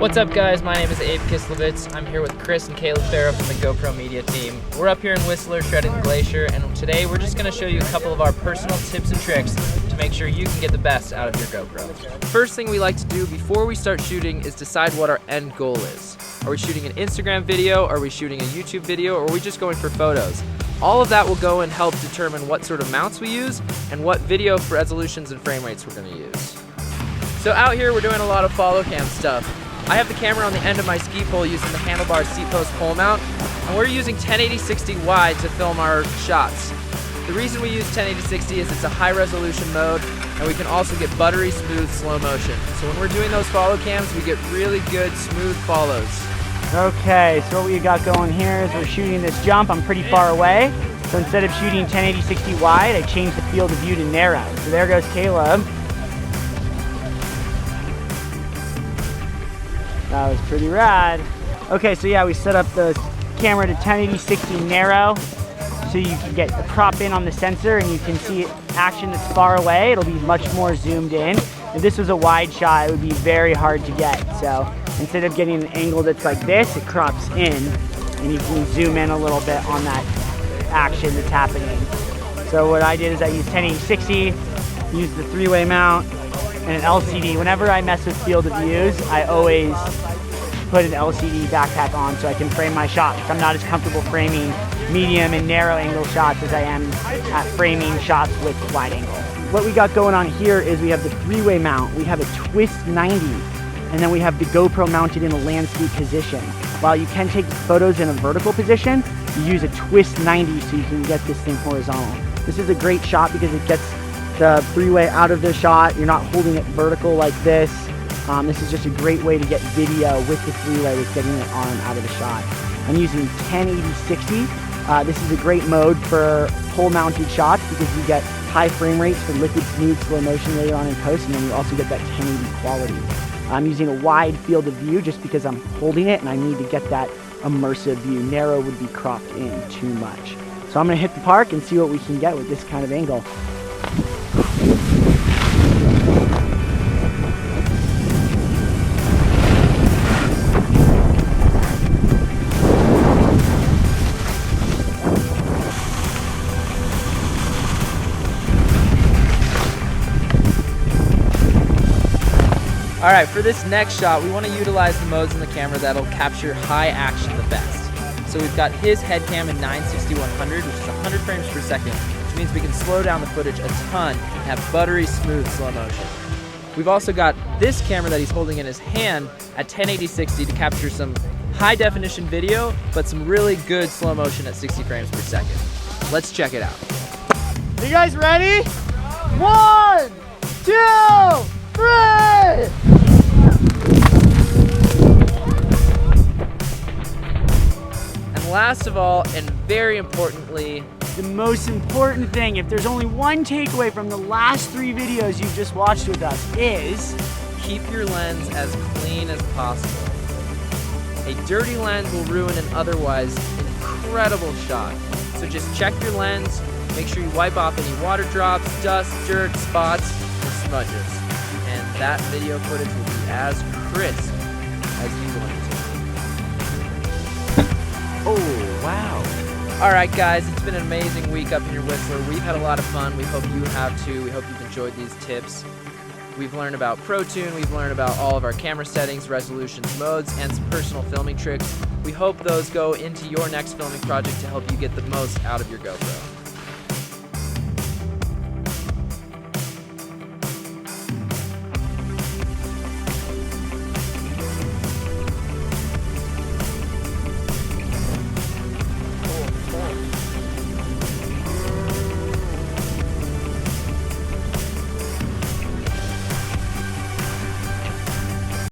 What's up guys, my name is Abe Kislevitz. I'm here with Chris and Caleb Farro from the GoPro media team. We're up here in Whistler shredding the glacier, and today we're just going to show you a couple of our personal tips and tricks to make sure you can get the best out of your GoPro. First thing we like to do before we start shooting is decide what our end goal is. Are we shooting an Instagram video, are we shooting a YouTube video, or are we just going for photos? All of that will go and help determine what sort of mounts we use and what video resolutions and frame rates we're going to use. So out here we're doing a lot of follow cam stuff. I have the camera on the end of my ski pole using the Handlebar Seatpost pole mount, and we're using 1080-60 wide to film our shots. The reason we use 1080-60 is it's a high resolution mode, and we can also get buttery smooth slow motion. So when we're doing those follow cams, we get really good smooth follows. Okay, so what we got going here is we're shooting this jump. I'm pretty far away, so instead of shooting 1080-60 wide, I changed the field of view to narrow. So there goes Caleb. That was pretty rad. Okay, so yeah, we set up the camera to 1080-60 narrow so you can get a crop in on the sensor and you can see action that's far away. It'll be much more zoomed in. If this was a wide shot, it would be very hard to get. So instead of getting an angle that's like this, it crops in and you can zoom in a little bit on that action that's happening. So what I did is I used 1080-60, used the three-way mount, and an LCD. Whenever I mess with field of views, I always put an LCD BacPac on so I can frame my shots. I'm not as comfortable framing medium and narrow angle shots as I am at framing shots with wide angle. What we got going on here is we have the three-way mount, we have a twist 90, and then we have the GoPro mounted in a landscape position. While you can take photos in a vertical position, you use a twist 90 so you can get this thing horizontal. This is a great shot because it gets the three-way out of the shot. You're not holding it vertical like this. This is just a great way to get video with the three-way with getting it on and out of the shot. I'm using 1080-60. This is a great mode for pole-mounted shots because you get high frame rates for liquid smooth slow motion later on in post, and then you also get that 1080 quality. I'm using a wide field of view just because I'm holding it and I need to get that immersive view. Narrow would be cropped in too much. So I'm gonna hit the park and see what we can get with this kind of angle. All right, for this next shot, we want to utilize the modes in the camera that'll capture high action the best. So we've got his head cam in 960-100, which is 100 frames per second, which means we can slow down the footage a ton and have buttery smooth slow motion. We've also got this camera that he's holding in his hand at 1080-60 to capture some high definition video, but some really good slow motion at 60 frames per second. Let's check it out. You guys ready? 1, 2, 3! And last of all, and very importantly, the most important thing, if there's only one takeaway from the last 3 videos you've just watched with us, is keep your lens as clean as possible. A dirty lens will ruin an otherwise incredible shot. So just check your lens, make sure you wipe off any water drops, dust, dirt, spots, or smudges. And that video footage will be as crisp as you want it to. Oh, wow. All right, guys, it's been an amazing week up here in Whistler. We've had a lot of fun. We hope you have too. We hope you've enjoyed these tips. We've learned about ProTune. We've learned about all of our camera settings, resolutions, modes, and some personal filming tricks. We hope those go into your next filming project to help you get the most out of your GoPro.